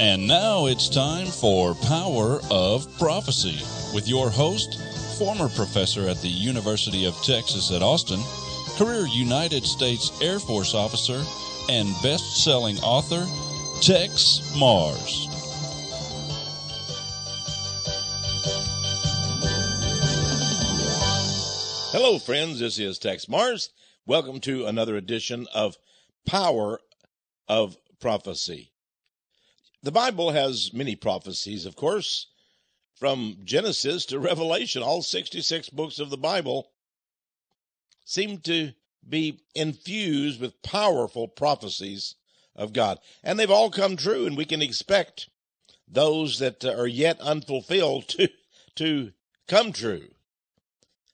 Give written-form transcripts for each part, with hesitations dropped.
And now it's time for Power of Prophecy with your host, former professor at the University of Texas at Austin, career United States Air Force officer, and best-selling author, Texe Mars. Hello, friends. This is Texe Mars. Welcome to another edition of Power of Prophecy. The Bible has many prophecies, of course, from Genesis to Revelation. All 66 books of the Bible seem to be infused with powerful prophecies of God. And they've all come true, and we can expect those that are yet unfulfilled to come true.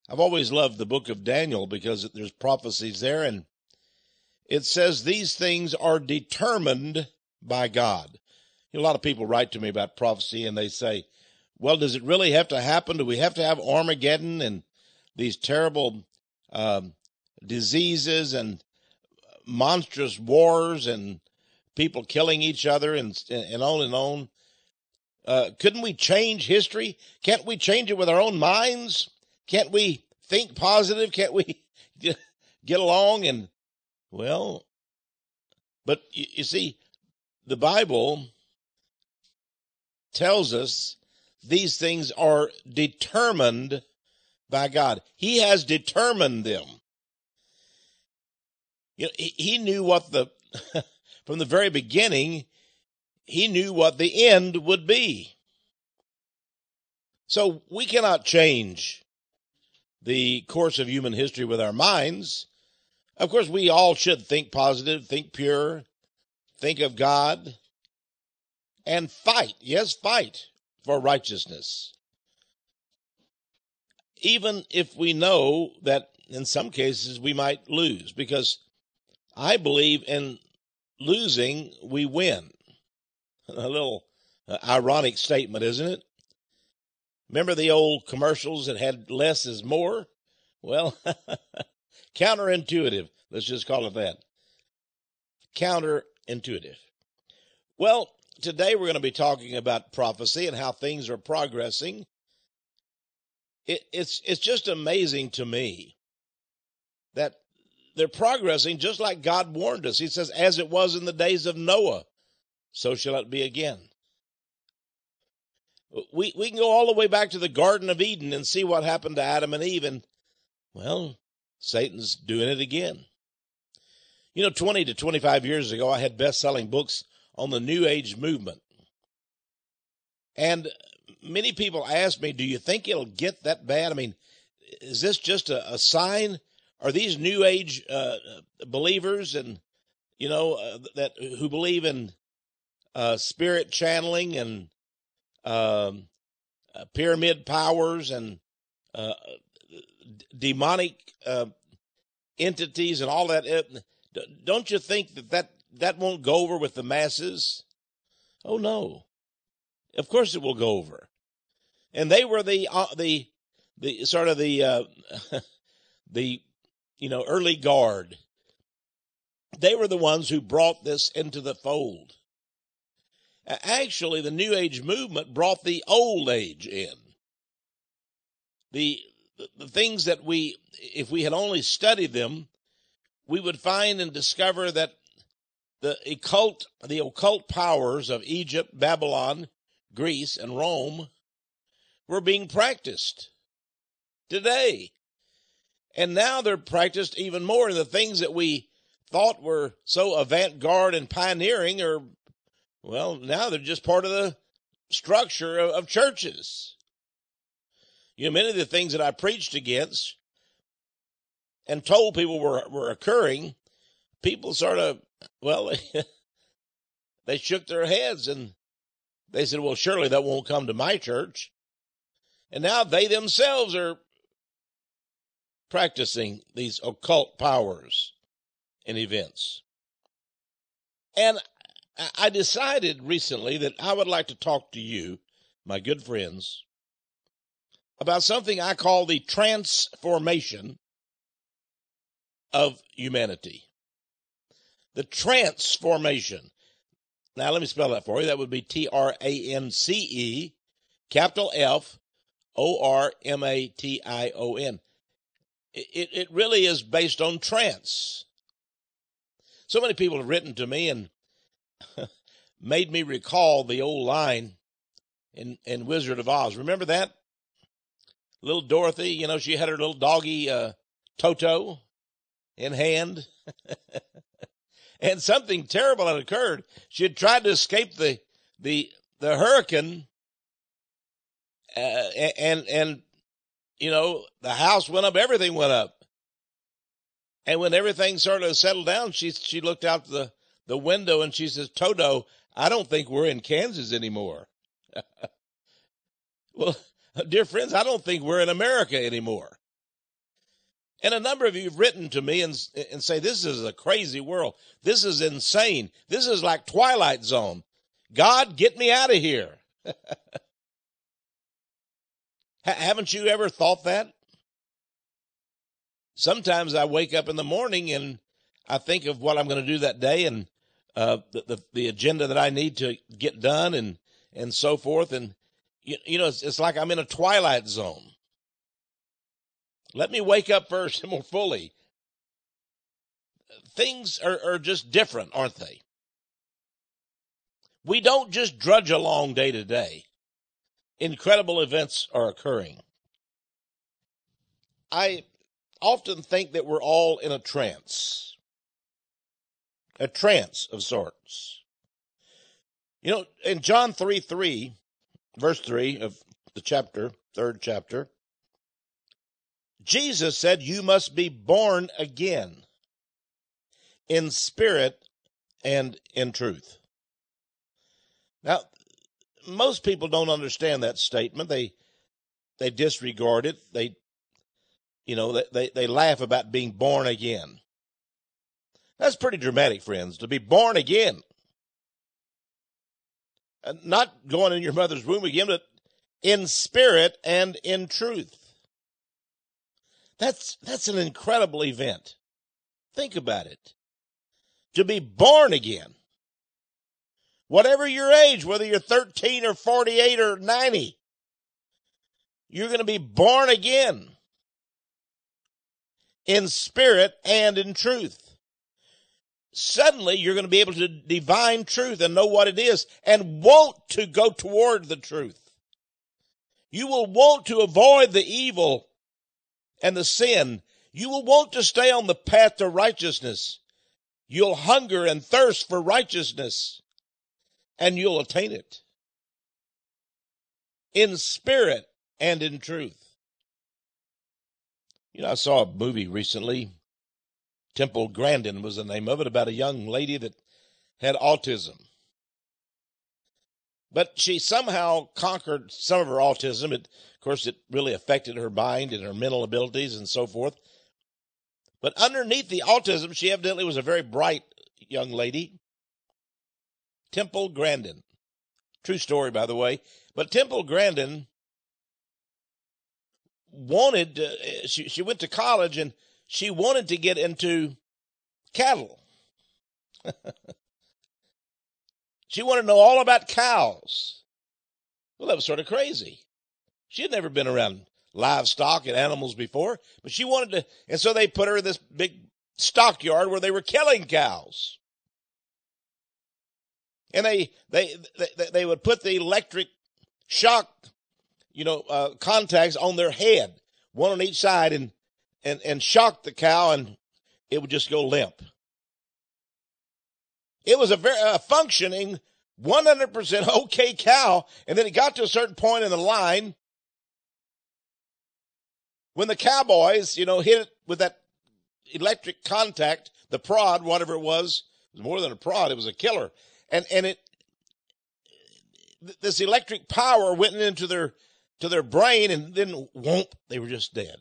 I've always loved the book of Daniel because there's prophecies there, and it says these things are determined by God. A lot of people write to me about prophecy, and they say, well, does it really have to happen? Do we have to have Armageddon and these terrible diseases and monstrous wars and people killing each other and on and on? Couldn't we change history? Can't we change it with our own minds? Can't we think positive? Can't we get along? And, well, but you see, the Bible tells us these things are determined by God. He has determined them. You know, he knew what from the very beginning, he knew what the end would be. So we cannot change the course of human history with our minds. Of course, we all should think positive, think pure, think of God, and fight. Yes, fight for righteousness. Even if we know that in some cases we might lose, because I believe in losing, we win. A little ironic statement, isn't it? Remember the old commercials that had less is more? Well, counterintuitive. Let's just call it that. Counterintuitive. Well, today we're going to be talking about prophecy and how things are progressing. It's just amazing to me that they're progressing just like God warned us. He says, as it was in the days of Noah, so shall it be again. We can go all the way back to the Garden of Eden and see what happened to Adam and Eve, and, well, Satan's doing it again. 20 to 25 years ago, I had best-selling books on the New Age movement. And many people ask me, do you think it'll get that bad? I mean, is this just a sign? Are these New Age believers and, that who believe in spirit channeling and pyramid powers and demonic entities and all that, don't you think that won't go over with the masses? Oh, no. Of course it will go over. And they were the sort of the early guard. They were the ones who brought this into the fold. Actually, the New Age movement brought the old age in. The things that if we had only studied them, we would find and discover that the occult powers of Egypt, Babylon, Greece, and Rome were being practiced today. And now they're practiced even more. And the things that we thought were so avant-garde and pioneering are, well, now they're just part of the structure of churches. Many of the things that I preached against and told people were occurring, people sort of, well, they shook their heads and they said, well, surely that won't come to my church. And now they themselves are practicing these occult powers and events. And I decided recently that I would like to talk to you, my good friends, about something I call the transformation of humanity. The transformation. Now, let me spell that for you. That would be Trance, capital F, Ormation. It really is based on trance. So many people have written to me and made me recall the old line in Wizard of Oz. Remember that? Little Dorothy, she had her little doggy Toto in hand. And something terrible had occurred. She had tried to escape the hurricane, and the house went up, everything went up. And when everything sort of settled down, she looked out the window and she says, "Toto, I don't think we're in Kansas anymore." Well, dear friends, I don't think we're in America anymore. And a number of you have written to me and say, "This is a crazy world. This is insane. This is like Twilight Zone. God, get me out of here." Haven't you ever thought that? Sometimes I wake up in the morning and I think of what I'm going to do that day and the agenda that I need to get done and so forth. And, it's like I'm in a Twilight Zone. Let me wake up first and more fully. Things are just different, aren't they? We don't just drudge along day to day. Incredible events are occurring. I often think that we're all in a trance of sorts. In John 3:3, verse 3 of the third chapter, Jesus said, "You must be born again in spirit and in truth." Now, most people don't understand that statement. They disregard it. They laugh about being born again. That's pretty dramatic, friends, to be born again. Not going in your mother's womb again, but in spirit and in truth. That's an incredible event. Think about it. To be born again. Whatever your age, whether you're 13 or 48 or 90, you're going to be born again in spirit and in truth. Suddenly, you're going to be able to divine truth and know what it is and want to go toward the truth. You will want to avoid the evil and the sin. You will want to stay on the path to righteousness. You'll hunger and thirst for righteousness, and you'll attain it in spirit and in truth. I saw a movie recently. Temple Grandin was the name of it, about a young lady that had autism. But she somehow conquered some of her autism. Of course, it really affected her mind and her mental abilities and so forth. But underneath the autism, she evidently was a very bright young lady. Temple Grandin. True story, by the way. But Temple Grandin wanted she went to college and she wanted to get into cattle. She wanted to know all about cows. Well, that was sort of crazy. She had never been around livestock and animals before, but she wanted to, and so they put her in this big stockyard where they were killing cows. And they would put the electric shock, contacts on their head, one on each side, and shock the cow, and it would just go limp. It was a functioning 100% okay cow, and then it got to a certain point in the line when the cowboys, hit it with that electric contact, the prod, whatever it was more than a prod, it was a killer. And this electric power went into their brain, and then whoomp, they were just dead.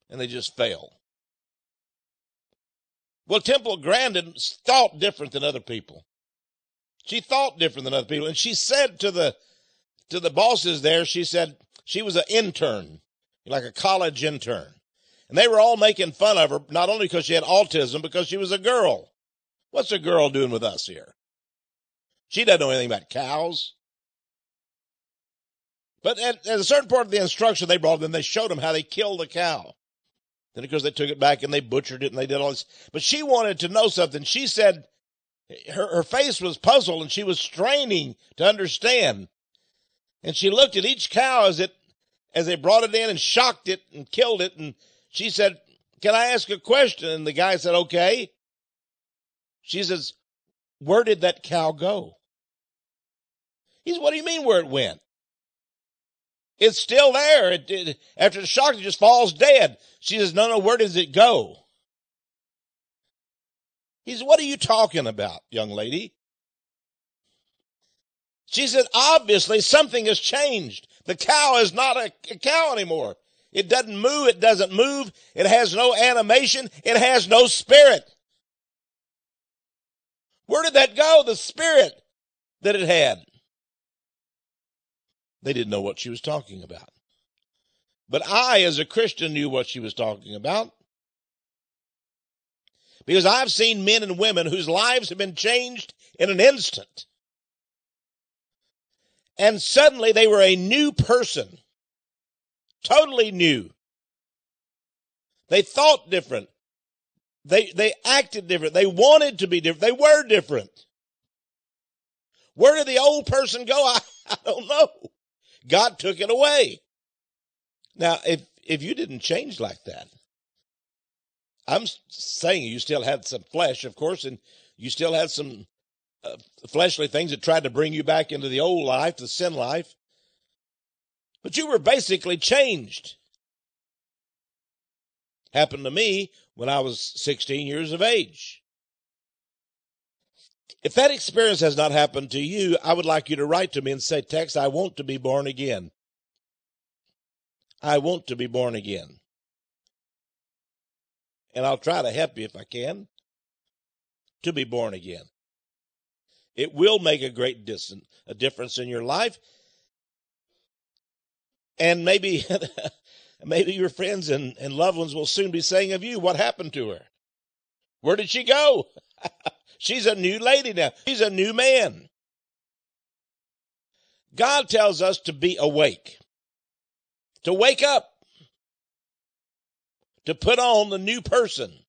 And they just fell. Well, Temple Grandin thought different than other people. She thought different than other people. And she said to the bosses there, she said she was an intern, like a college intern. And they were all making fun of her, not only because she had autism, because she was a girl. What's a girl doing with us here? She doesn't know anything about cows. But at a certain part of the instruction they brought them, they showed them how they killed the cow. Then, of course, they took it back and they butchered it and they did all this. But she wanted to know something. She said her face was puzzled and she was straining to understand. And she looked at each cow as they brought it in and shocked it and killed it. And she said, "Can I ask a question?" And the guy said, "Okay." She says, "Where did that cow go?" He said, "What do you mean where it went? It's still there. After the shock, it just falls dead." She says, "No, where does it go?" He said, "What are you talking about, young lady?" She said, "Obviously something has changed. The cow is not a cow anymore. It doesn't move. It doesn't move. It has no animation. It has no spirit." Where did that go? The spirit that it had. They didn't know what she was talking about. But I, as a Christian, knew what she was talking about. Because I've seen men and women whose lives have been changed in an instant. And suddenly they were a new person. Totally new. They thought different. They acted different. They wanted to be different. They were different. Where did the old person go? I don't know. God took it away. Now, if you didn't change like that, I'm saying you still had some flesh, of course, and you still had some fleshly things that tried to bring you back into the old life, the sin life. But you were basically changed. Happened to me when I was 16 years of age. If that experience has not happened to you, I would like you to write to me and say, "Texe, I want to be born again. I want to be born again." And I'll try to help you if I can to be born again. It will make a great difference in your life. And maybe your friends and loved ones will soon be saying of you, "What happened to her? Where did she go?" She's a new lady now. She's a new man. God tells us to be awake, to wake up, to put on the new person.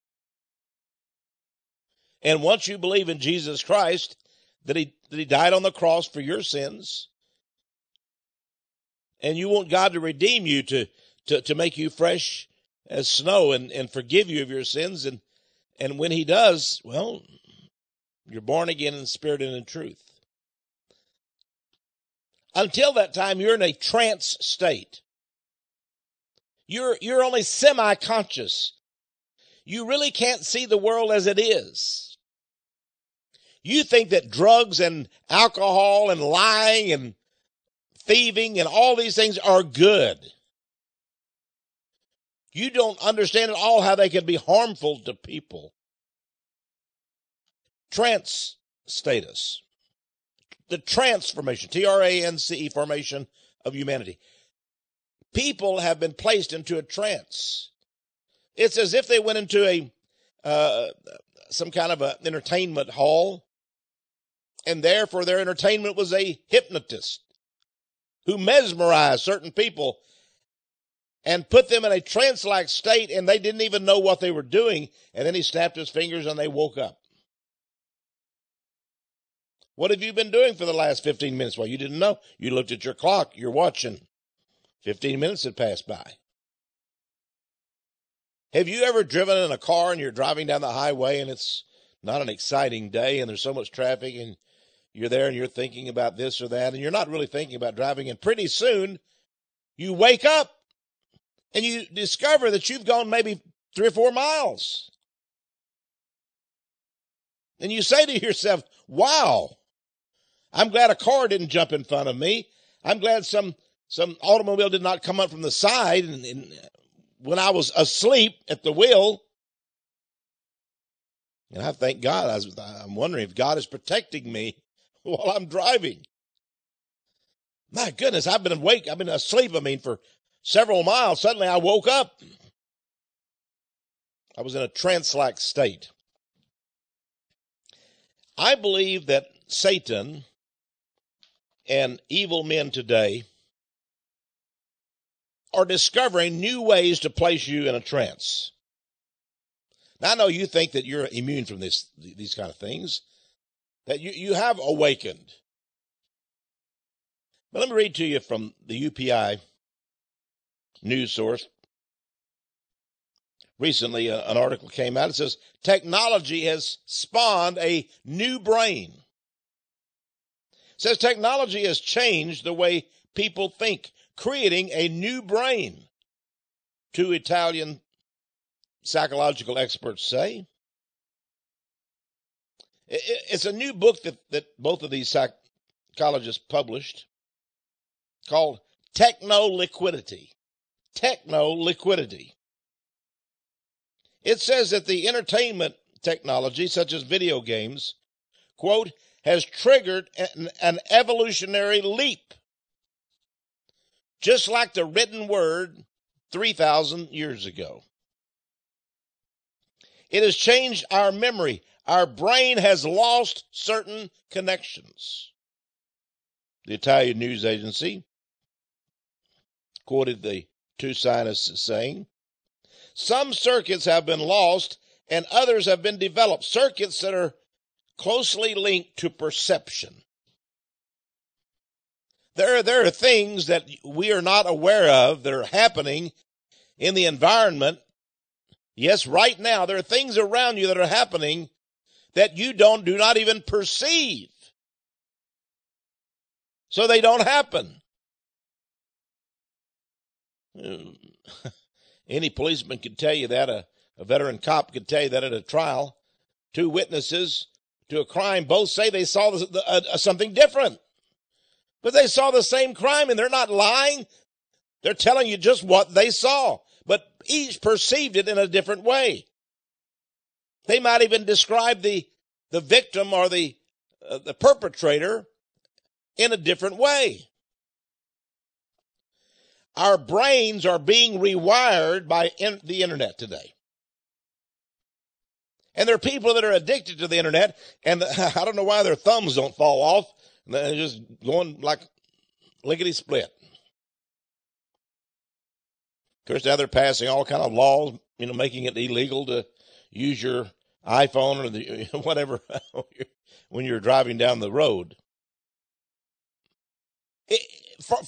And once you believe in Jesus Christ, that he died on the cross for your sins, and you want God to redeem you, to make you fresh as snow and forgive you of your sins, and when he does, well, you're born again in spirit and in truth. Until that time, you're in a trance state. You're only semi-conscious. You really can't see the world as it is. You think that drugs and alcohol and lying and thieving and all these things are good. You don't understand at all how they can be harmful to people. Trance status. The transformation, Trance formation of humanity. People have been placed into a trance. It's as if they went into some kind of an entertainment hall, and there for their entertainment was a hypnotist who mesmerized certain people and put them in a trance-like state, and they didn't even know what they were doing, and then he snapped his fingers and they woke up. What have you been doing for the last 15 minutes? Well, you didn't know. You looked at your clock. You're watching. 15 minutes had passed by. Have you ever driven in a car and you're driving down the highway and it's not an exciting day and there's so much traffic and you're there and you're thinking about this or that and you're not really thinking about driving, and pretty soon you wake up and you discover that you've gone maybe 3 or 4 miles. And you say to yourself, "Wow, I'm glad a car didn't jump in front of me. I'm glad some automobile did not come up from the side and when I was asleep at the wheel." And I thank God. I'm wondering if God is protecting me while I'm driving. My goodness, I've been asleep, for several miles. Suddenly I woke up. I was in a trance-like state. I believe that Satan and evil men today are discovering new ways to place you in a trance. Now, I know you think that you're immune from these kind of things, that you have awakened. But let me read to you from the UPI news source. Recently, an article came out. It says, technology has spawned a new brain. It says technology has changed the way people think, creating a new brain. Two Italian psychological experts say. It's a new book that both of these psychologists published called Techno-Liquidity. Techno-Liquidity. It says that the entertainment technology, such as video games, quote, has triggered an evolutionary leap, just like the written word 3,000 years ago. It has changed our memory. Our brain has lost certain connections. The Italian news agency quoted the two scientists as saying, some circuits have been lost and others have been developed, circuits that are closely linked to perception. There are things that we are not aware of that are happening in the environment. Yes, right now, there are things around you that are happening that you do not even perceive. So they don't happen. Any policeman could tell you that. A veteran cop could tell you that at a trial. Two witnesses to a crime both say they saw something different. But they saw the same crime, and they're not lying. They're telling you just what they saw. But each perceived it in a different way. They might even describe the victim or the perpetrator in a different way. Our brains are being rewired by the internet today. And there are people that are addicted to the internet, and I don't know why their thumbs don't fall off. They're just going like lickety-split. Of course, now they're passing all kind of laws, making it illegal to use your iPhone or whatever when you're driving down the road.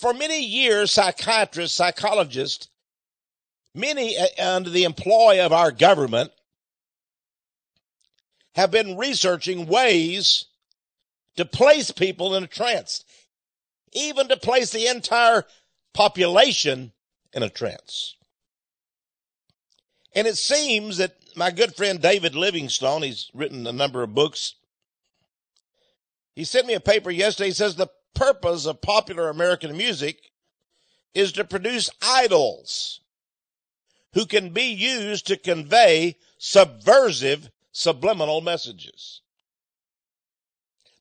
For many years, psychiatrists, psychologists, many under the employ of our government, have been researching ways to place people in a trance, even to place the entire population in a trance. And it seems that my good friend David Livingstone, he's written a number of books, he sent me a paper yesterday. He says the purpose of popular American music is to produce idols who can be used to convey subversive subliminal messages.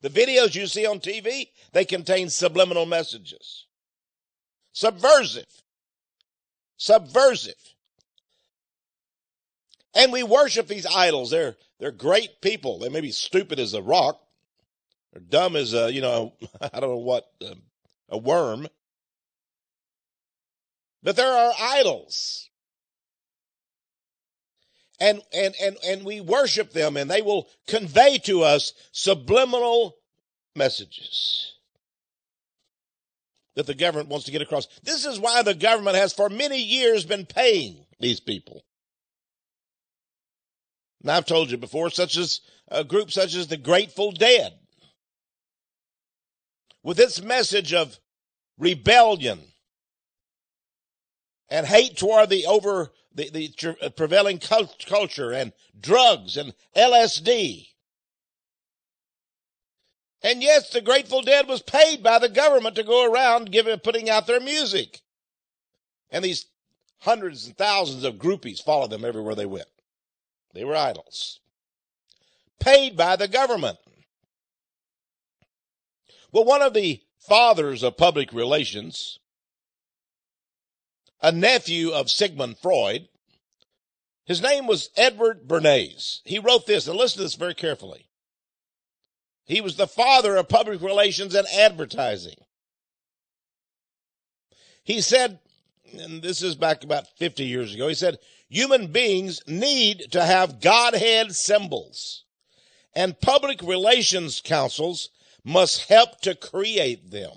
The videos you see on TV, they contain subliminal messages. Subversive. And we worship these idols. They're great people. They may be stupid as a rock, or dumb as I don't know what, a worm. But there are idols. And we worship them, and they will convey to us subliminal messages that the government wants to get across. This is why the government has for many years been paying these people. And I've told you before, such as a group such as the Grateful Dead, with its message of rebellion and hate toward the prevailing culture and drugs and LSD. And yes, the Grateful Dead was paid by the government to go around putting out their music. And these hundreds and thousands of groupies followed them everywhere they went. They were idols. Paid by the government. Well, one of the fathers of public relations, a nephew of Sigmund Freud, his name was Edward Bernays. He wrote this, and listen to this very carefully. He was the father of public relations and advertising. He said, and this is back about 50 years ago, he said, human beings need to have Godhead symbols, and public relations councils must help to create them.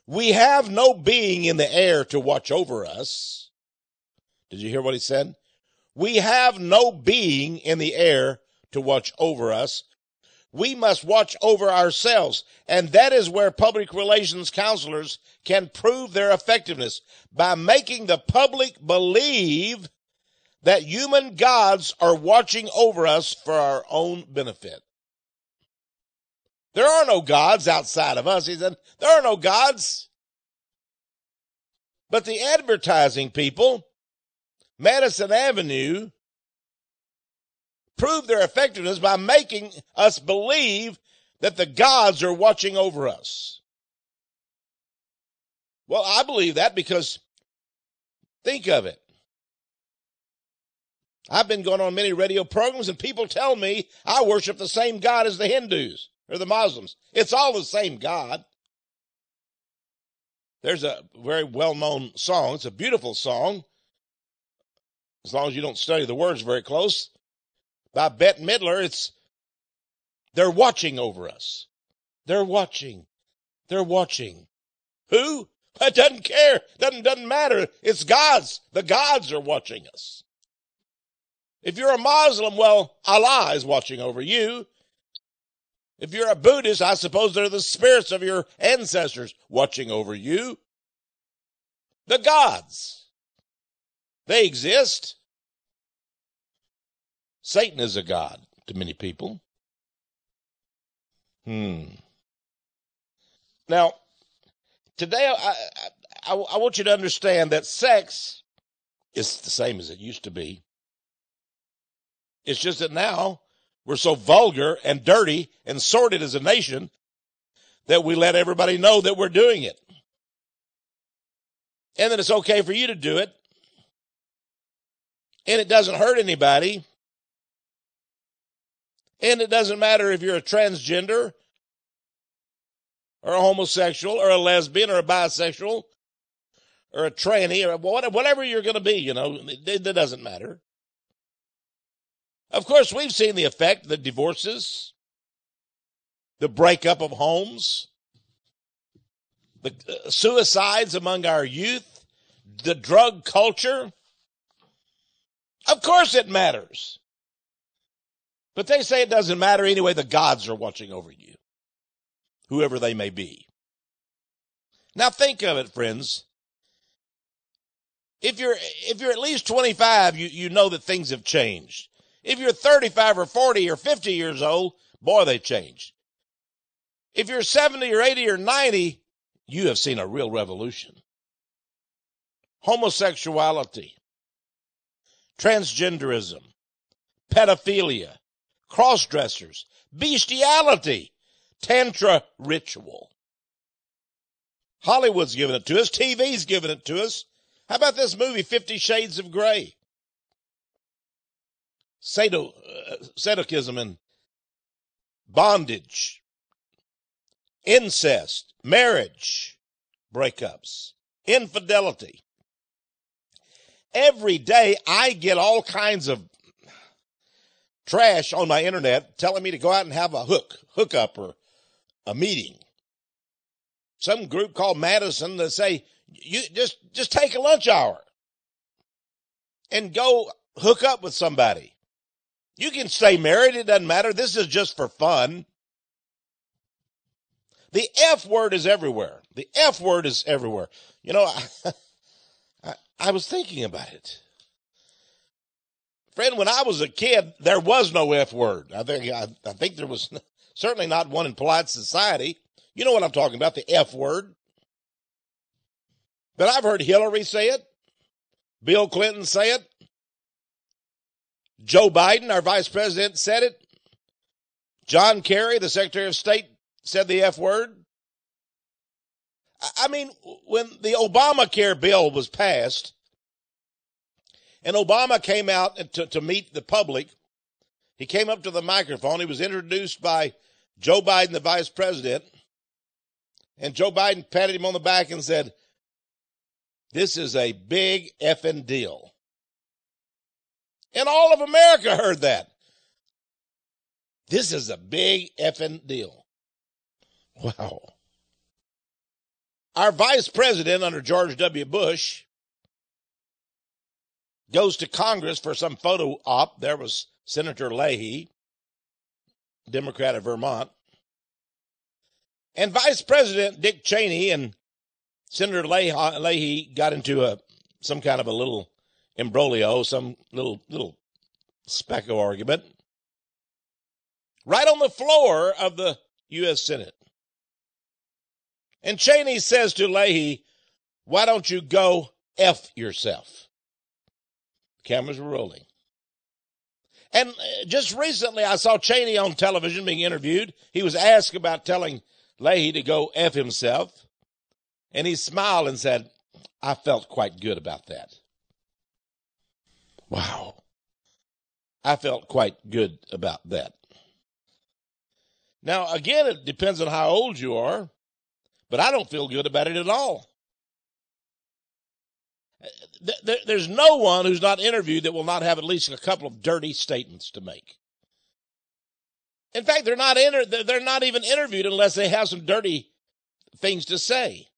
We have no being in the air to watch over us. Did you hear what he said? We have no being in the air to watch over us. We must watch over ourselves. And that is where public relations counselors can prove their effectiveness, by making the public believe that human gods are watching over us for our own benefit. There are no gods outside of us. He said, there are no gods. But the advertising people, Madison Avenue, prove their effectiveness by making us believe that the gods are watching over us. Well, I believe that because think of it. I've been going on many radio programs and people tell me I worship the same God as the Hindus or the Muslims. It's all the same God. There's a very well-known song. It's a beautiful song, as long as you don't study the words very close, by Bette Midler. It's, they're watching over us. They're watching. They're watching. Who? It doesn't care. Doesn't matter. It's gods. The gods are watching us. If you're a Muslim, well, Allah is watching over you. If you're a Buddhist, I suppose they're the spirits of your ancestors watching over you. The gods. They exist. Satan is a god to many people. Now, today I want you to understand that sex is the same as it used to be. It's just that now we're so vulgar and dirty and sordid as a nation that we let everybody know that we're doing it. And that it's okay for you to do it. And it doesn't hurt anybody. And it doesn't matter if you're a transgender or a homosexual or a lesbian or a bisexual or a tranny or whatever you're going to be, it doesn't matter. Of course, we've seen the effect, the divorces, the breakup of homes, the suicides among our youth, the drug culture. Of course it matters. But they say it doesn't matter anyway. The gods are watching over you, whoever they may be. Now think of it, friends. If you're at least 25, you know that things have changed. If you're 35 or 40 or 50 years old, boy, they changed. If you're 70 or 80 or 90, you have seen a real revolution. Homosexuality, transgenderism, pedophilia, cross-dressers, bestiality, tantra ritual. Hollywood's giving it to us. TV's giving it to us. How about this movie, 50 Shades of Grey? Sadism and bondage, incest, marriage breakups, infidelity. Every day I get all kinds of trash on my internet telling me to go out and have a hookup or a meeting. Some group called Madison that say, you just take a lunch hour and go hook up with somebody. You can stay married. It doesn't matter. This is just for fun. The F word is everywhere. The F word is everywhere. I was thinking about it. Friend, when I was a kid, there was no F word. I think there was certainly not one in polite society. You know what I'm talking about, the F word. But I've heard Hillary say it, Bill Clinton say it, Joe Biden, our vice president, said it. John Kerry, the Secretary of State, said the F word. I mean, when the Obamacare bill was passed, and Obama came out to meet the public, he came up to the microphone. He was introduced by Joe Biden, the vice president, and Joe Biden patted him on the back and said, This is a big effing deal. And all of America heard that. This is a big effing deal. Wow. Our vice president under George W. Bush goes to Congress for some photo op. There was Senator Leahy, Democrat of Vermont. And Vice President Dick Cheney and Senator Leahy got into some kind of a little imbroglio, some little specco argument, right on the floor of the U.S. Senate. And Cheney says to Leahy, "Why don't you go F yourself?" Cameras were rolling. And just recently I saw Cheney on television being interviewed. He was asked about telling Leahy to go F himself. And he smiled and said, "I felt quite good about that." Wow. I felt quite good about that. Now, again, it depends on how old you are, but I don't feel good about it at all. There's no one who's not interviewed that will not have at least a couple of dirty statements to make. In fact, they're not even interviewed unless they have some dirty things to say.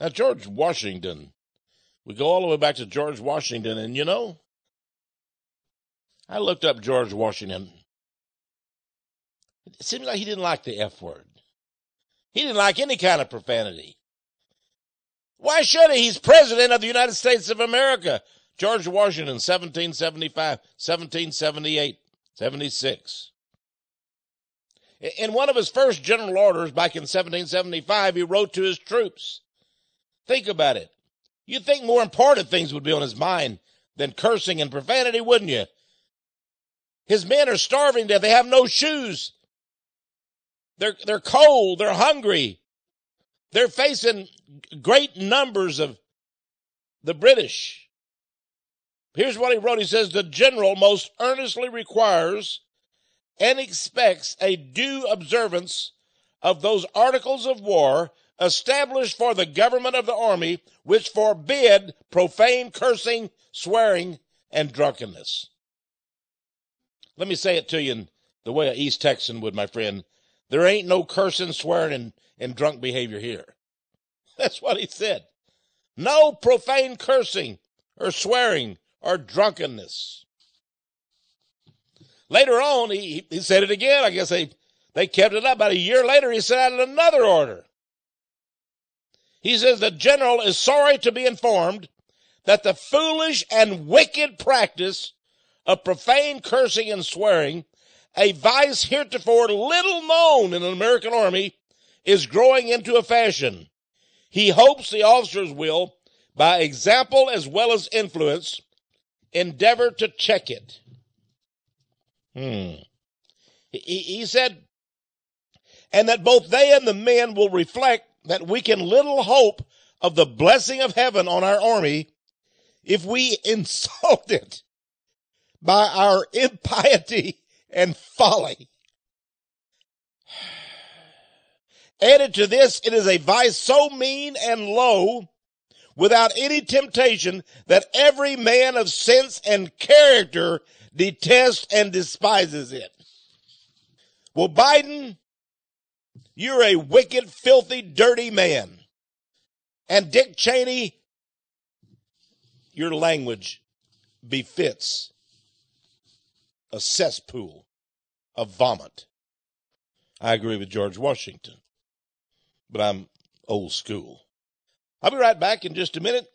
Now, George Washington, we go all the way back to George Washington, and you know, I looked up George Washington. It seems like he didn't like the F word. He didn't like any kind of profanity. Why should he? He's president of the United States of America. George Washington, 1775, 1778, 76. In one of his first general orders back in 1775, he wrote to his troops. Think about it. You'd think more important things would be on his mind than cursing and profanity, wouldn't you? His men are starving to death. They have no shoes. They're cold. They're hungry. They're facing great numbers of the British. Here's what he wrote. He says, "The general most earnestly requires and expects a due observance of those articles of war established for the government of the army, which forbid profane cursing, swearing, and drunkenness." Let me say it to you in the way an East Texan would, my friend. There ain't no cursing, swearing, and drunk behavior here. That's what he said. No profane cursing or swearing or drunkenness. Later on, he said it again. I guess they kept it up. About a year later, he sent out another order. He says, "The general is sorry to be informed that the foolish and wicked practice of profane cursing and swearing, a vice heretofore little known in the American army, is growing into a fashion. He hopes the officers will, by example as well as influence, endeavor to check it." He said, "And that both they and the men will reflect that we can little hope of the blessing of heaven on our army if we insult it by our impiety and folly. Added to this, it is a vice so mean and low, without any temptation, that every man of sense and character detests and despises it." Well, Biden, you're a wicked, filthy, dirty man. And Dick Cheney, your language befits a cesspool of vomit. I agree with George Washington, but I'm old school. I'll be right back in just a minute.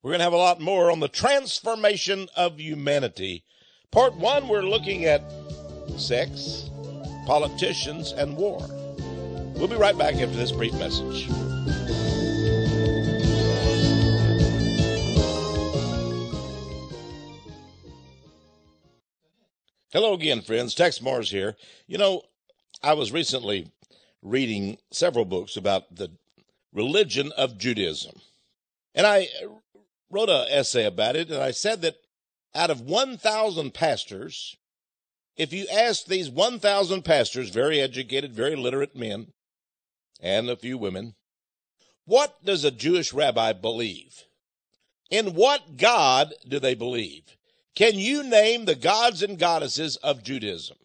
We're going to have a lot more on the transformation of humanity. Part 1, we're looking at sex, politicians, and war. We'll be right back after this brief message. Hello again, friends. Texe Morris here. You know, I was recently reading several books about the religion of Judaism. And I wrote an essay about it, and I said that out of 1,000 pastors, if you ask these 1,000 pastors, very educated, very literate men, and a few women, What does a Jewish rabbi believe? In what God do they believe? Can you name the gods and goddesses of Judaism?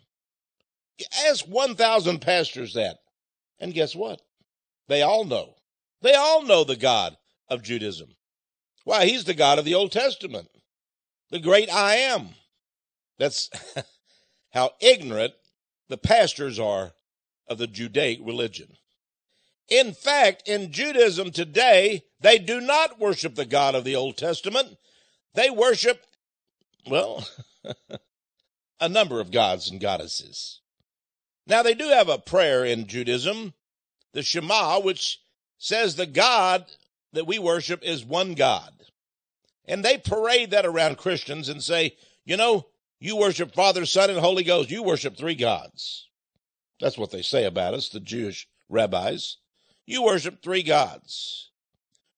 Ask 1,000 pastors that. And guess what? They all know. They all know the God of Judaism. Why, he's the God of the Old Testament. The great I am. That's how ignorant the pastors are of the Judaic religion. In fact, in Judaism today, they do not worship the God of the Old Testament. They worship, well, a number of gods and goddesses. Now, they do have a prayer in Judaism, the Shema, which says the God that we worship is one God. And they parade that around Christians and say, you know, you worship Father, Son, and Holy Ghost. You worship three gods. That's what they say about us, the Jewish rabbis. You worship three gods.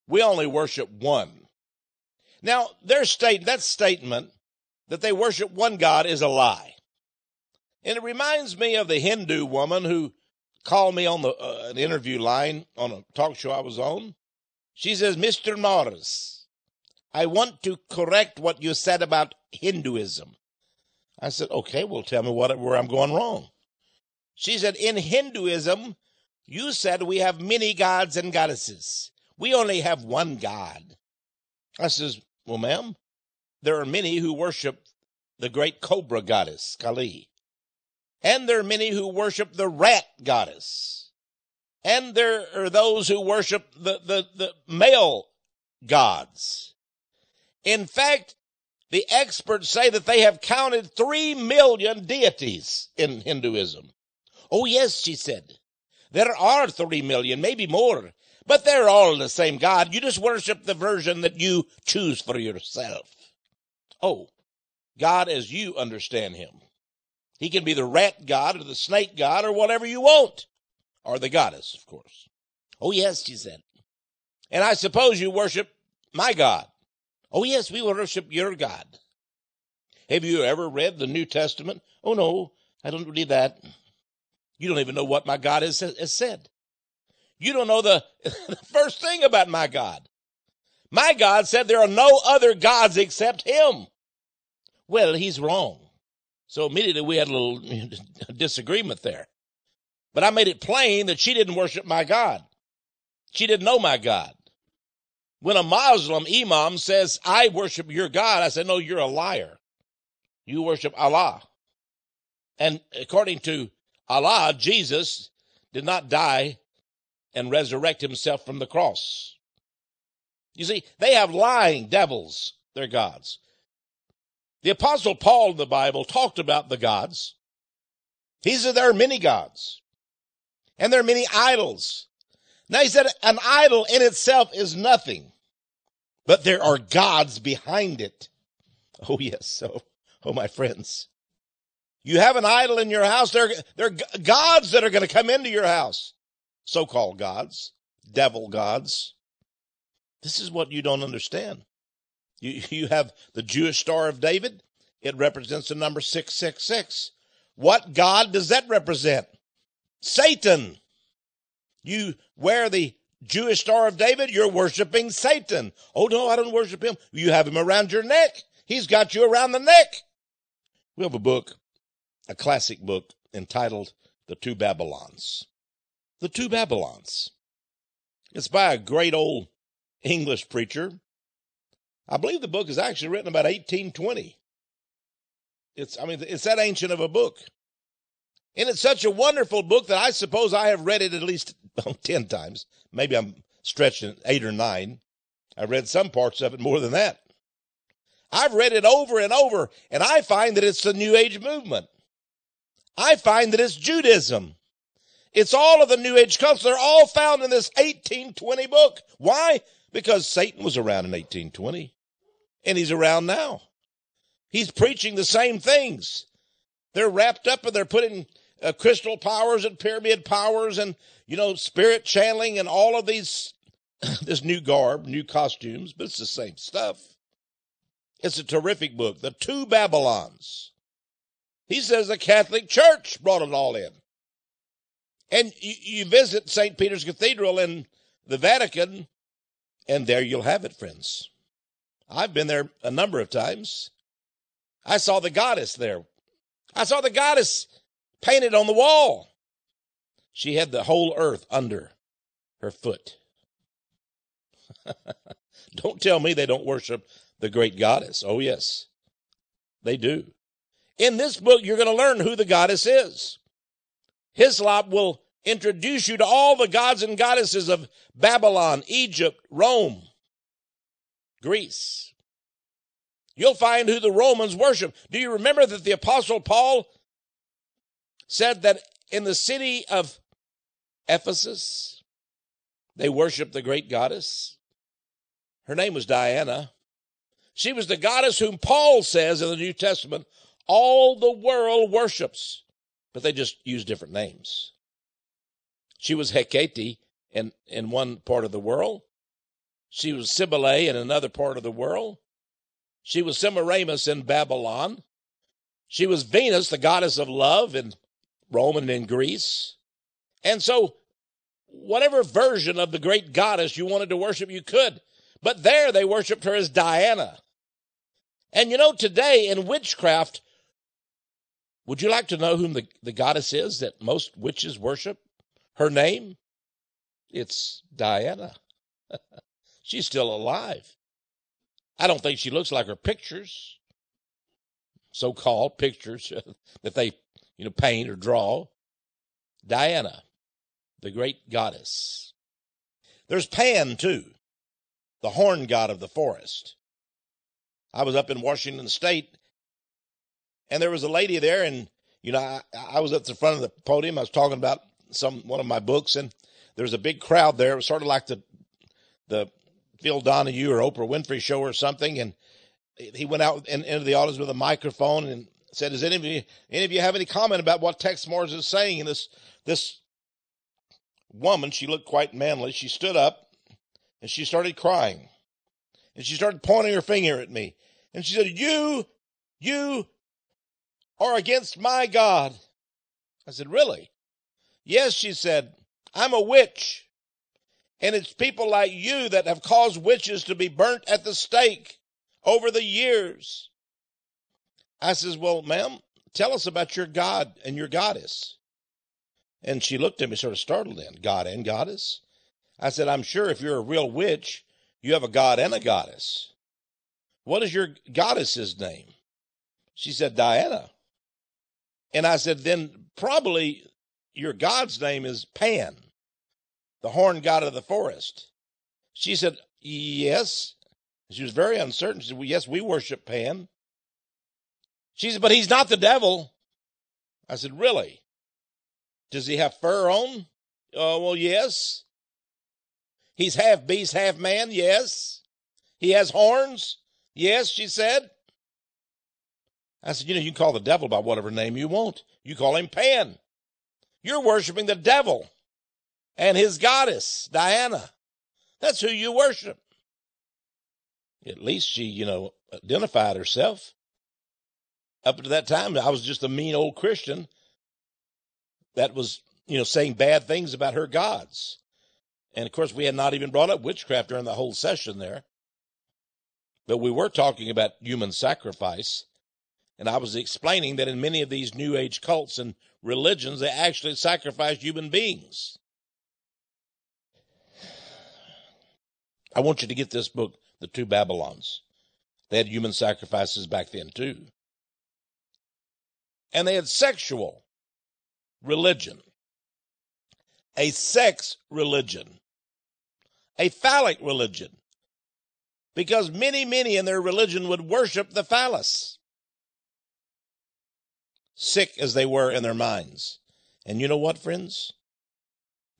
We only worship one. Now, that statement that they worship one God is a lie. And it reminds me of the Hindu woman who called me on an interview line on a talk show I was on. She says, Mr. Morris, I want to correct what you said about Hinduism. I said, okay, well, tell me where I'm going wrong. She said, in Hinduism, you said we have many gods and goddesses. We only have one God. I says, well, ma'am, there are many who worship the great cobra goddess, Kali. And there are many who worship the rat goddess. And there are those who worship the male gods. In fact, the experts say that they have counted 3 million deities in Hinduism. Oh, yes, she said. There are 3 million, maybe more, but they're all the same God. You just worship the version that you choose for yourself. Oh, God as you understand him. He can be the rat god or the snake god or whatever you want. Or the goddess, of course. Oh, yes, she said. And I suppose you worship my God. Oh, yes, we worship your God. Have you ever read the New Testament? Oh, no, I don't read that. You don't even know what my God has said. You don't know the first thing about my God. My God said there are no other gods except him. Well, he's wrong. So immediately we had a little disagreement there. But I made it plain that she didn't worship my God. She didn't know my God. When a Muslim imam says, I worship your God, I said, no, you're a liar. You worship Allah. And according to Allah, Jesus did not die and resurrect himself from the cross. You see, they have lying devils, their gods. The Apostle Paul in the Bible talked about the gods. He said there are many gods, and there are many idols. Now he said an idol in itself is nothing, but there are gods behind it. Oh, yes. Oh, my friends. You have an idol in your house. There are gods that are going to come into your house. So-called gods, devil gods. This is what you don't understand. You have the Jewish Star of David. It represents the number 666. What God does that represent? Satan. You wear the Jewish Star of David, you're worshiping Satan. Oh, no, I don't worship him. You have him around your neck. He's got you around the neck. We have a book, a classic book entitled The Two Babylons. The Two Babylons. It's by a great old English preacher. I believe the book is actually written about 1820. It's that ancient of a book. And it's such a wonderful book that I suppose I have read it at least 10 times. Maybe I'm stretching it 8 or 9. I read some parts of it more than that. I've read it over and over, and I find that it's the New Age movement. I find that it's Judaism. It's all of the New Age cults. They're all found in this 1820 book. Why? Because Satan was around in 1820, and he's around now. He's preaching the same things. They're wrapped up and they're putting crystal powers and pyramid powers and, spirit channeling and all of this new garb, new costumes, but it's the same stuff. It's a terrific book, The Two Babylons. He says the Catholic Church brought it all in. And you visit St. Peter's Cathedral in the Vatican, and there you'll have it, friends. I've been there a number of times. I saw the goddess there. I saw the goddess painted on the wall. She had the whole earth under her foot. Don't tell me they don't worship the great goddess. Oh, yes, they do. In this book, you're going to learn who the goddess is. Hislop will introduce you to all the gods and goddesses of Babylon, Egypt, Rome, Greece. You'll find who the Romans worship. Do you remember that the Apostle Paul said that in the city of Ephesus, they worshiped the great goddess? Her name was Diana. She was the goddess whom Paul says in the New Testament, all the world worships, but they just use different names. She was Hecate in one part of the world. She was Cybele in another part of the world. She was Semiramis in Babylon. She was Venus, the goddess of love, in Rome and in Greece. And so whatever version of the great goddess you wanted to worship, you could. But there they worshiped her as Diana. And you know, today in witchcraft, would you like to know whom the goddess is that most witches worship? Her name? It's Diana. She's still alive. I don't think she looks like her pictures, so-called pictures that they, paint or draw. Diana, the great goddess. There's Pan, too, the horn god of the forest. I was up in Washington State, and there was a lady there, and, I was at the front of the podium. I was talking about one of my books, and there was a big crowd there. It was sort of like the Phil Donahue or Oprah Winfrey show or something, and he went out into the audience with a microphone and said, does any of you have any comment about what Texe Morris is saying? And this woman, she looked quite manly, she stood up and she started crying. And she started pointing her finger at me. And she said, you are against my God. I said, really? Yes, she said, I'm a witch. And it's people like you that have caused witches to be burnt at the stake over the years. I says, well, ma'am, tell us about your God and your goddess. And she looked at me sort of startled then. God and goddess? I said, I'm sure if you're a real witch, you have a god and a goddess. What is your goddess's name? She said, Diana. And I said, then probably your god's name is Pan, the horn god of the forest. She said, yes. She was very uncertain. She said, well, yes, we worship Pan. She said, but he's not the devil. I said, really? Does he have fur on? Oh, well, yes. He's half beast, half man, yes. He has horns, yes, she said. I said, you can call the devil by whatever name you want. You call him Pan. You're worshiping the devil and his goddess, Diana. That's who you worship. At least she, identified herself. Up to that time, I was just a mean old Christian that was, saying bad things about her gods. And, of course, we had not even brought up witchcraft during the whole session there. But we were talking about human sacrifice. And I was explaining that in many of these New Age cults and religions, they actually sacrifice human beings. I want you to get this book, The Two Babylons. They had human sacrifices back then, too. And they had sexual religion, a sex religion, a phallic religion, because many in their religion would worship the phallus, sick as they were in their minds. And you know what, friends?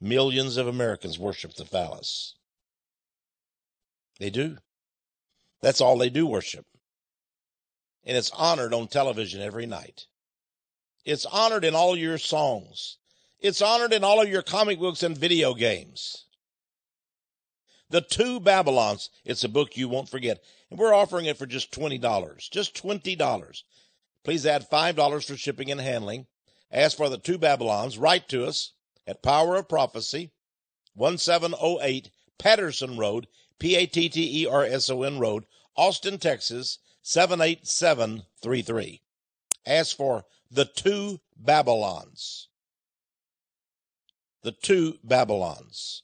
Millions of Americans worship the phallus. They do. That's all they do worship. And it's honored on television every night. It's honored in all your songs. It's honored in all of your comic books and video games. The Two Babylons. It's a book you won't forget. And we're offering it for just $20. Just $20. Please add $5 for shipping and handling. Ask for The Two Babylons. Write to us at Power of Prophecy, 1708 Patterson Road, Patterson Road, Austin, Texas, 78733. Ask for the two Babylons. The two Babylons.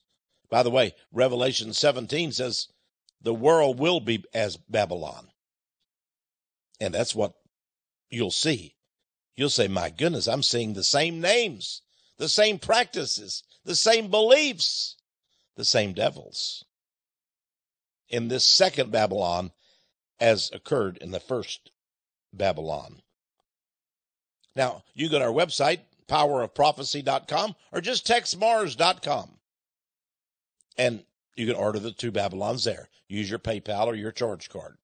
By the way, Revelation 17 says the world will be as Babylon. And that's what you'll see. You'll say, my goodness, I'm seeing the same names, the same practices, the same beliefs, the same devils in this second Babylon as occurred in the first Babylon. Now, you go to our website, powerofprophecy.com, or just textmars.com. And you can order the two Babylons there. Use your PayPal or your charge card.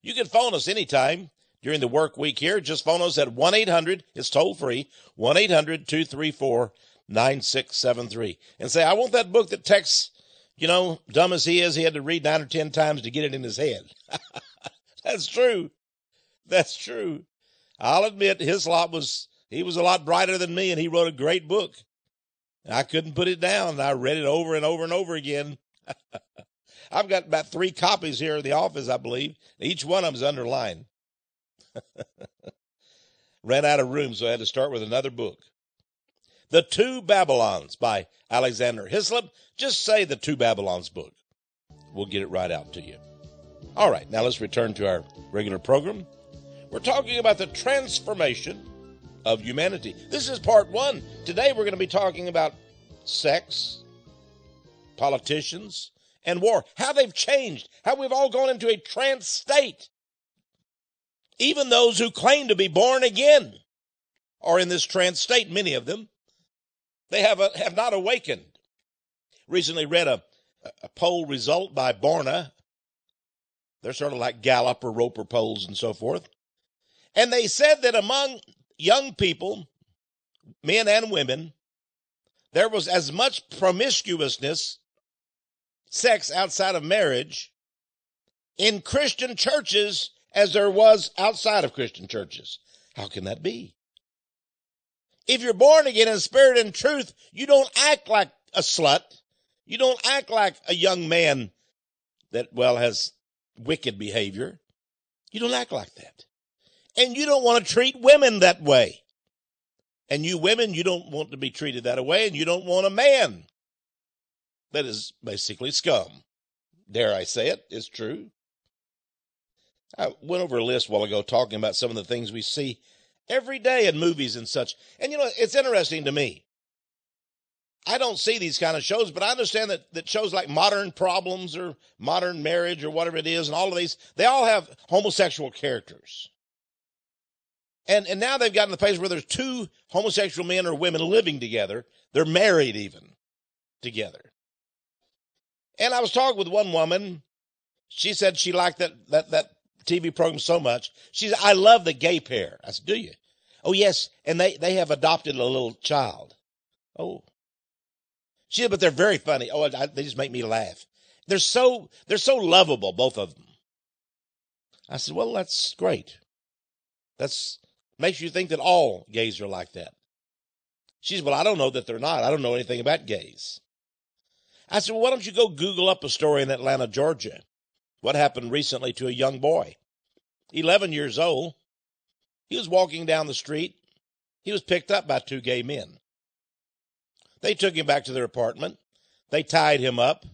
You can phone us anytime during the work week here. Just phone us at 1-800, it's toll free, 1-800-234-9673. And say, I want that book that Texe, dumb as he is, he had to read 9 or 10 times to get it in his head. That's true. That's true. I'll admit he was a lot brighter than me, and he wrote a great book. I couldn't put it down, and I read it over and over and over again. I've got about 3 copies here in the office, I believe. Each one of them is underlined. Ran out of room, so I had to start with another book. The Two Babylons by Alexander Hislop. Just say the Two Babylons book. We'll get it right out to you. All right, now let's return to our regular program. We're talking about the transformation of humanity. This is part 1. Today we're going to be talking about sex, politicians, and war. How they've changed. How we've all gone into a trance state. Even those who claim to be born again are in this trance state, many of them. They have not awakened. Recently read a poll result by Barna. They're sort of like Gallup or Roper polls and so forth. And they said that among young people, men and women, there was as much promiscuousness, sex outside of marriage, in Christian churches as there was outside of Christian churches. How can that be? If you're born again in spirit and truth, you don't act like a slut. You don't act like a young man that, has wicked behavior. You don't act like that. And you don't want to treat women that way. And you women, you don't want to be treated that way, and you don't want a man that is basically scum. Dare I say it? It's true. I went over a list a while ago talking about some of the things we see every day in movies and such. And it's interesting to me. I don't see these kind of shows, but I understand that shows like Modern Problems or Modern Marriage or whatever it is, and all of these, they all have homosexual characters. And now they've gotten to the place where there's 2 homosexual men or women living together. They're married even together. And I was talking with one woman. She said she liked that TV program so much. She said, I love the gay pair. I said, do you? Oh, yes. And they have adopted a little child. Oh. She said, but they're very funny. Oh, they just make me laugh. They're so lovable, both of them. I said, well, that's great. That's makes you think that all gays are like that. She said, well, I don't know that they're not. I don't know anything about gays. I said, well, why don't you go Google up a story in Atlanta, Georgia? What happened recently to a young boy, 11 years old. He was walking down the street. He was picked up by 2 gay men. They took him back to their apartment. They tied him up.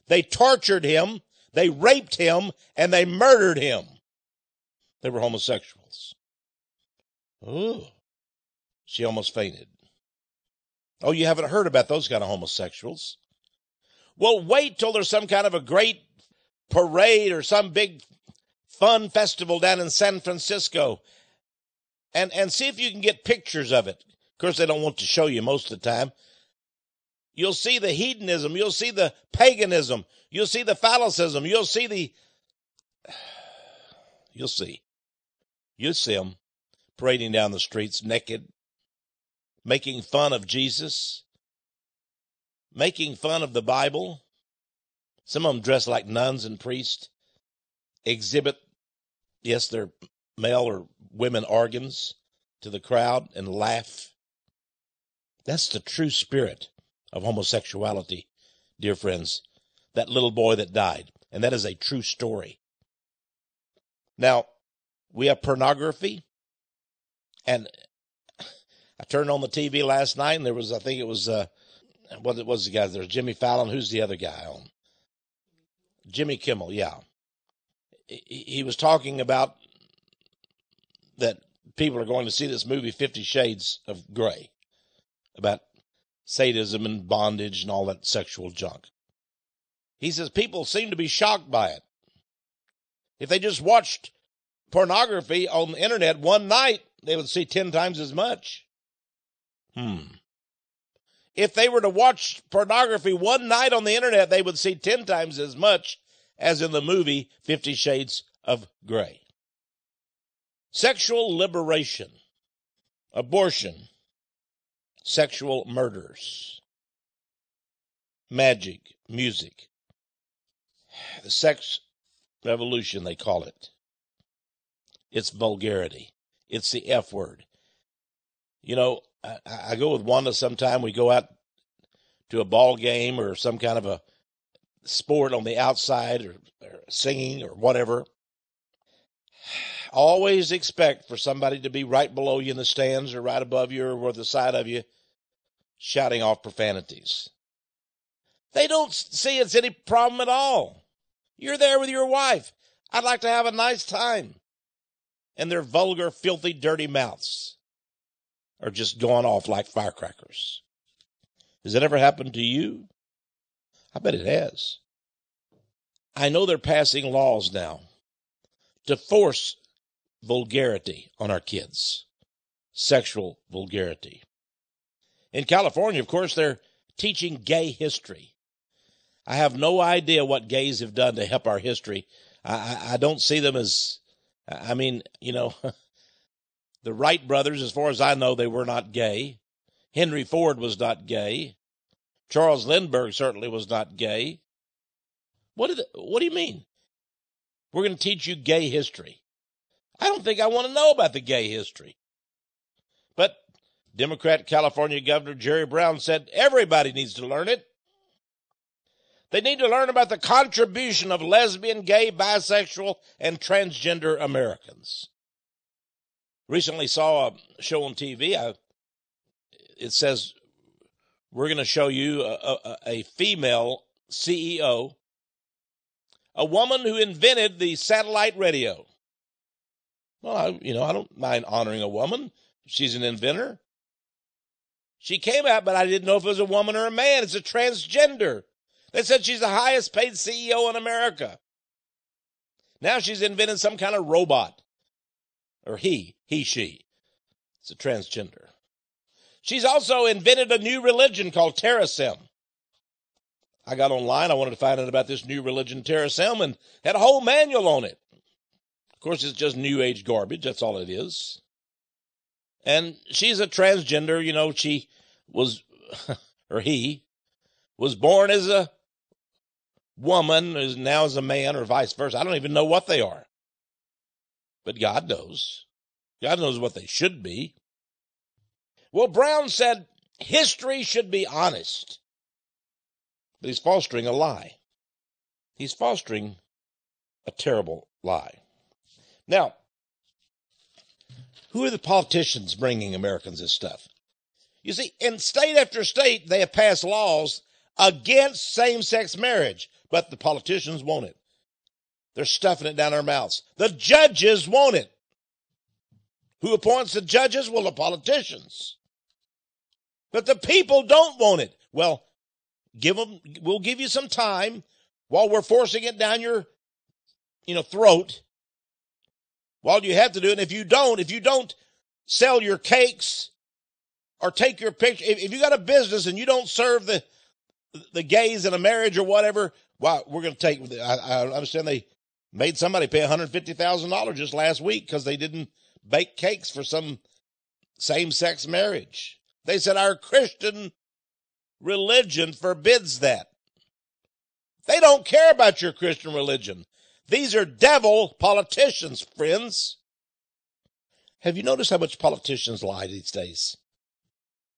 They tortured him. They raped him, and they murdered him. They were homosexuals. Oh, she almost fainted. Oh, you haven't heard about those kind of homosexuals? Well, wait till there's some kind of a great parade or some big fun festival down in San Francisco, and see if you can get pictures of it. Of course, they don't want to show you most of the time. You'll see the hedonism. You'll see the paganism. You'll see the phallicism. You'll see them parading down the streets naked, making fun of Jesus, making fun of the Bible. Some of them dress like nuns and priests, exhibit, yes, their male or women organs to the crowd and laugh. That's the true spirit of homosexuality, dear friends. That little boy that died. And that is a true story. Now, we have pornography. And I turned on the TV last night, and there was, I think it was, what was the guy? There was Jimmy Fallon. Who's the other guy on? Jimmy Kimmel, yeah. He was talking about that people are going to see this movie 50 Shades of Grey, about sadism and bondage and all that sexual junk. He says people seem to be shocked by it. If they just watched pornography on the internet one night, they would see 10 times as much. If they were to watch pornography one night on the internet, they would see 10 times as much as in the movie 50 Shades of Grey. Sexual liberation, abortion, sexual murders, magic, music, the sex revolution, they call it. It's vulgarity. It's the F word. You know, I go with Wanda sometime. We go out to a ball game or some kind of a sport on the outside or singing or whatever. Always expect for somebody to be right below you in the stands or right above you or the side of you shouting off profanities. They don't see it's any problem at all. You're there with your wife. I'd like to have a nice time. And their vulgar, filthy, dirty mouths are just going off like firecrackers. Has that ever happened to you? I bet it has. I know they're passing laws now to force vulgarity on our kids, sexual vulgarity. In California, of course, they're teaching gay history. I have no idea what gays have done to help our history. I don't see them as, I mean, you know, the Wright brothers, as far as I know, they were not gay. Henry Ford was not gay. Charles Lindbergh certainly was not gay. What do you mean? We're going to teach you gay history. I don't think I want to know about the gay history. But Democrat California Governor Jerry Brown said everybody needs to learn it. They need to learn about the contribution of lesbian, gay, bisexual, and transgender Americans. Recently saw a show on TV. It says, we're going to show you a female CEO, a woman who invented the satellite radio. Well, I don't mind honoring a woman. She's an inventor. She came out, but I didn't know if it was a woman or a man. It's a transgender. They said she's the highest paid CEO in America. Now she's invented some kind of robot. Or she. It's a transgender. She's also invented a new religion called Texe. I got online. I wanted to find out about this new religion, Texe, and had a whole manual on it. Of course, it's just New Age garbage. That's all it is. And she's a transgender. You know, she was, or he, was born as a woman, is now as a man, or vice versa. I don't even know what they are. But God knows. God knows what they should be. Well, Brown said history should be honest. But he's fostering a lie. He's fostering a terrible lie. Now, who are the politicians bringing Americans this stuff? You see, in state after state, they have passed laws against same-sex marriage, but the politicians want it. They're stuffing it down our mouths. The judges want it. Who appoints the judges? Well, the politicians. But the people don't want it. Well, we'll give you some time while we're forcing it down your, throat. While you have to do it. And if you don't sell your cakes or take your picture, if you got a business and you don't serve the gays in a marriage or whatever, well, we're going to take, I understand they made somebody pay $150,000 just last week because they didn't bake cakes for some same-sex marriage. They said our Christian religion forbids that. They don't care about your Christian religion. These are devil politicians, friends. Have you noticed how much politicians lie these days?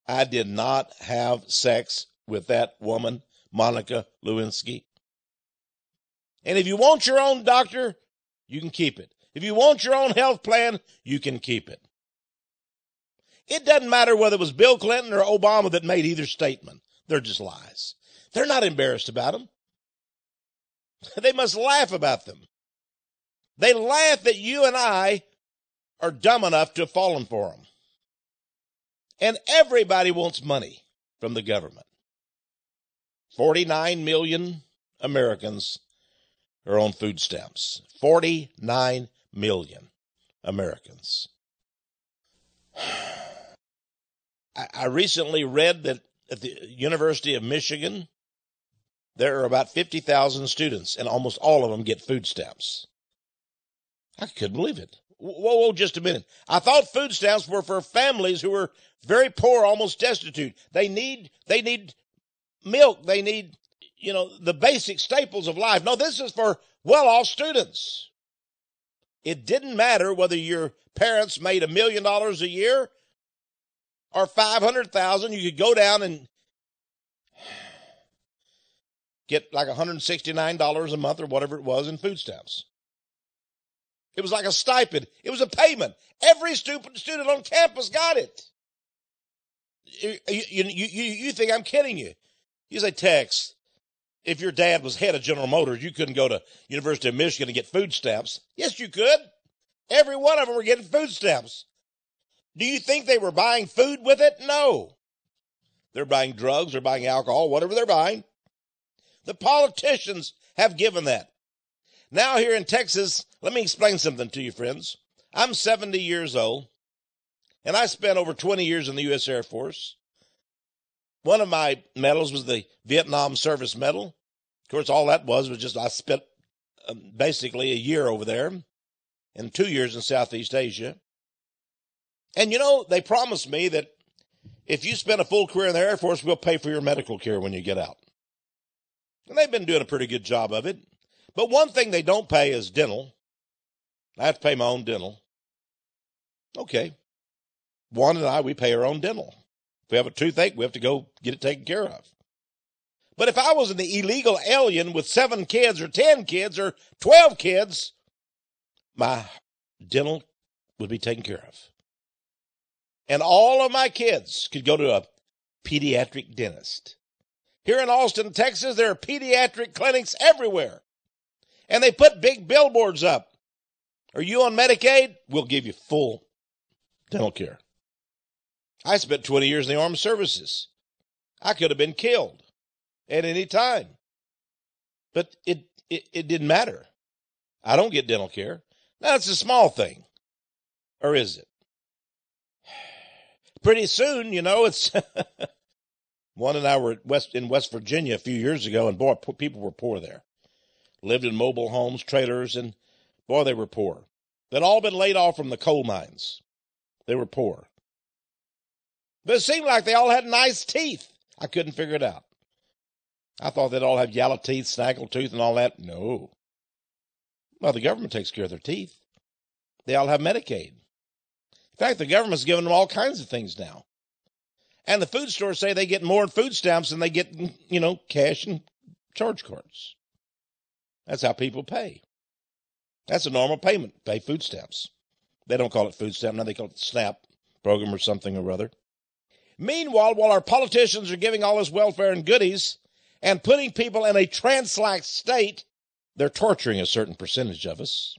I did not have sex with that woman, Monica Lewinsky. And if you want your own doctor, you can keep it. If you want your own health plan, you can keep it. It doesn't matter whether it was Bill Clinton or Obama that made either statement. They're just lies. They're not embarrassed about them. They must laugh about them. They laugh that you and I are dumb enough to have fallen for them. And everybody wants money from the government. 49 million Americans are on food stamps. 49 million Americans. I recently read that at the University of Michigan, there are about 50,000 students, and almost all of them get food stamps. I couldn't believe it. Whoa, just a minute. I thought food stamps were for families who were very poor, almost destitute. They need milk. They need, the basic staples of life. No, this is for well-off students. It didn't matter whether your parents made $1 million a year or $500,000. You could go down and get like $169 a month or whatever it was in food stamps. It was like a stipend. It was a payment. Every student on campus got it. You think I'm kidding you? You say, Texe, if your dad was head of General Motors, you couldn't go to University of Michigan and get food stamps. Yes, you could. Every one of them were getting food stamps. Do you think they were buying food with it? No. They're buying drugs, they're buying alcohol, whatever they're buying. The politicians have given that. Now here in Texas, let me explain something to you, friends. I'm 70 years old, and I spent over 20 years in the U.S. Air Force. One of my medals was the Vietnam Service Medal. Of course, all that was just I spent basically a year over there and 2 years in Southeast Asia. And, they promised me that if you spend a full career in the Air Force, we'll pay for your medical care when you get out. And they've been doing a pretty good job of it. But one thing they don't pay is dental. I have to pay my own dental. Okay. Juan and I, we pay our own dental. If we have a toothache, we have to go get it taken care of. But if I was an illegal alien with 7 kids or 10 kids or 12 kids, my dental would be taken care of. And all of my kids could go to a pediatric dentist. Here in Austin, Texas, there are pediatric clinics everywhere. And they put big billboards up. Are you on Medicaid? We'll give you full dental care. I spent 20 years in the armed services. I could have been killed at any time. But it didn't matter. I don't get dental care. Now, it's a small thing. Or is it? Pretty soon, it's... Juan and I were in West Virginia a few years ago, and boy, people were poor there. Lived in mobile homes, trailers, and boy, they were poor. They'd all been laid off from the coal mines. They were poor. But it seemed like they all had nice teeth. I couldn't figure it out. I thought they'd all have yellow teeth, snaggle tooth, and all that. No. Well, the government takes care of their teeth. They all have Medicaid. In fact, the government's giving them all kinds of things now. And the food stores say they get more in food stamps than they get, cash and charge cards. That's how people pay. That's a normal payment, pay food stamps. They don't call it food stamp, now they call it SNAP program or something or other. Meanwhile, while our politicians are giving all this welfare and goodies and putting people in a trance-like state, they're torturing a certain percentage of us.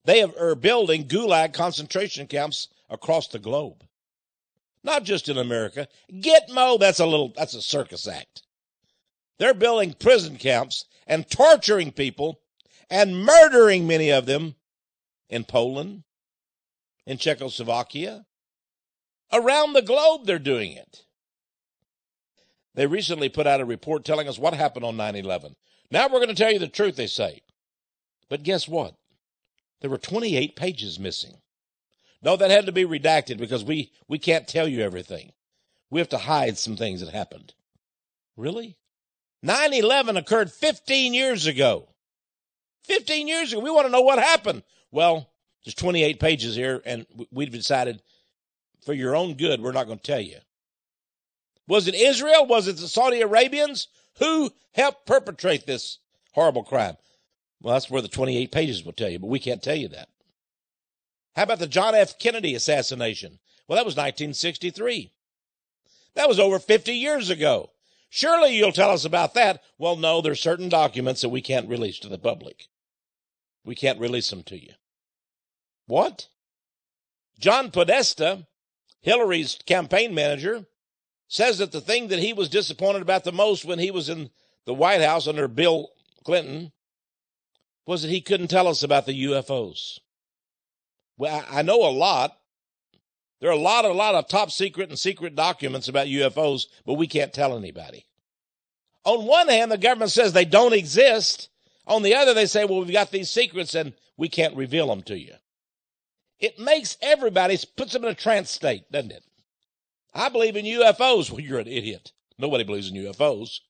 They are building gulag concentration camps across the globe. Not just in America. Gitmo, that's a circus act. They're building prison camps and torturing people and murdering many of them in Poland, in Czechoslovakia. Around the globe, they're doing it. They recently put out a report telling us what happened on 9/11. Now we're going to tell you the truth, they say. But guess what? There were 28 pages missing. No, that had to be redacted because we can't tell you everything. We have to hide some things that happened. Really? 9/11 occurred 15 years ago. 15 years ago. We want to know what happened. Well, there's 28 pages here, and we've decided for your own good, we're not going to tell you. Was it Israel? Was it the Saudi Arabians? Who helped perpetrate this horrible crime? Well, that's where the 28 pages will tell you, but we can't tell you that. How about the John F. Kennedy assassination? Well, that was 1963. That was over 50 years ago. Surely you'll tell us about that. Well, no, there's certain documents that we can't release to the public. We can't release them to you. What? John Podesta, Hillary's campaign manager, says that the thing that he was disappointed about the most when he was in the White House under Bill Clinton was that he couldn't tell us about the UFOs. Well, I know a lot. There are a lot of top secret and secret documents about UFOs, but we can't tell anybody. On one hand, the government says they don't exist. On the other, they say, well, we've got these secrets and we can't reveal them to you. It makes everybody, puts them in a trance state, doesn't it? I believe in UFOs. Well, you're an idiot. Nobody believes in UFOs.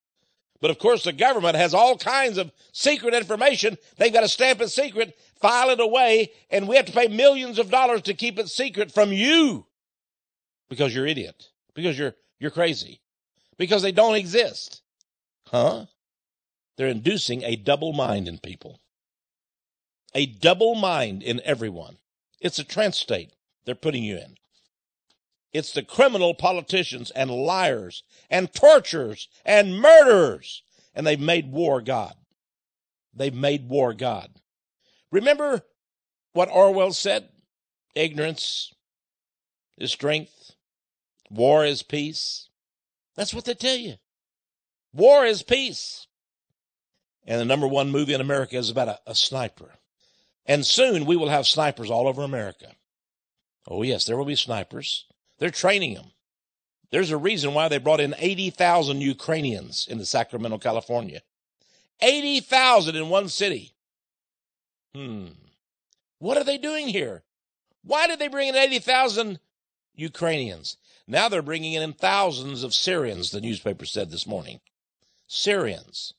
But of course, the government has all kinds of secret information. They've got to stamp it secret, file it away, and we have to pay millions of dollars to keep it secret from you because you're an idiot, because you're crazy, because they don't exist. Huh? They're inducing a double mind in people, a double mind in everyone. It's a trance state they're putting you in. It's the criminal politicians and liars and torturers and murderers. And they've made war God. They've made war God. Remember what Orwell said? Ignorance is strength. War is peace. That's what they tell you. War is peace. And the number one movie in America is about a sniper. And soon we will have snipers all over America. Oh, yes, there will be snipers. They're training them. There's a reason why they brought in 80,000 Ukrainians into Sacramento, California. 80,000 in one city. What are they doing here? Why did they bring in 80,000 Ukrainians? Now they're bringing in thousands of Syrians, the newspaper said this morning. Syrians.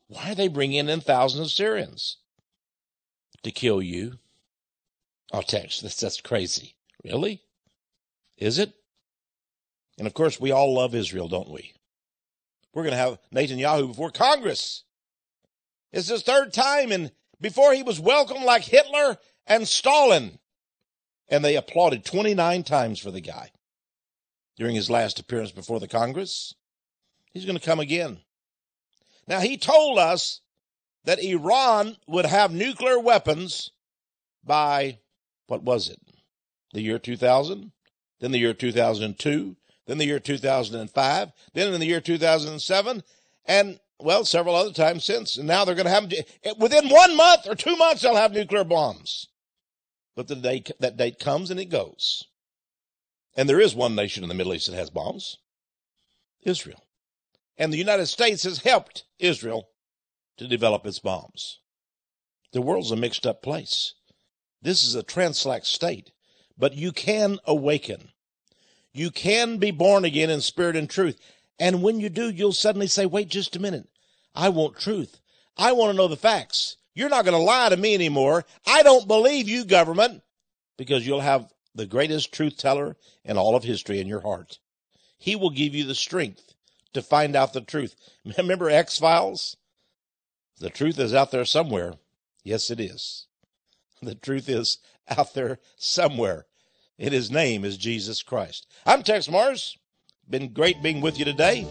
Why are they bringing in thousands of Syrians? To kill you. Oh, Texe, that's crazy. Really? Is it? And of course, we all love Israel, don't we? We're going to have Netanyahu before Congress. It's his third time, and before he was welcomed like Hitler and Stalin. And they applauded 29 times for the guy during his last appearance before the Congress. He's going to come again. Now, he told us that Iran would have nuclear weapons by, what was it? The year 2000? Then the year 2002, then the year 2005, then in the year 2007, and, well, several other times since. And now they're going to have, within 1 month or 2 months, they'll have nuclear bombs. But that date comes and it goes. And there is one nation in the Middle East that has bombs, Israel. And the United States has helped Israel to develop its bombs. The world's a mixed up place. This is a trance-like state. But you can awaken. You can be born again in spirit and truth. And when you do, you'll suddenly say, wait just a minute. I want truth. I want to know the facts. You're not going to lie to me anymore. I don't believe you, government, because you'll have the greatest truth teller in all of history in your heart. He will give you the strength to find out the truth. Remember X-Files? The truth is out there somewhere. Yes, it is. The truth is out there somewhere. And his name is Jesus Christ. I'm Texe Mars. Been great being with you today.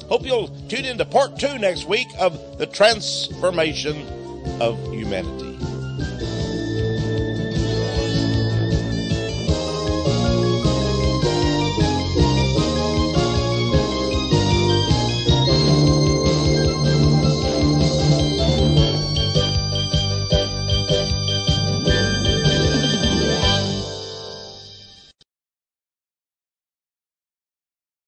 Hope you'll tune in to part 2 next week of the transformation of humanity.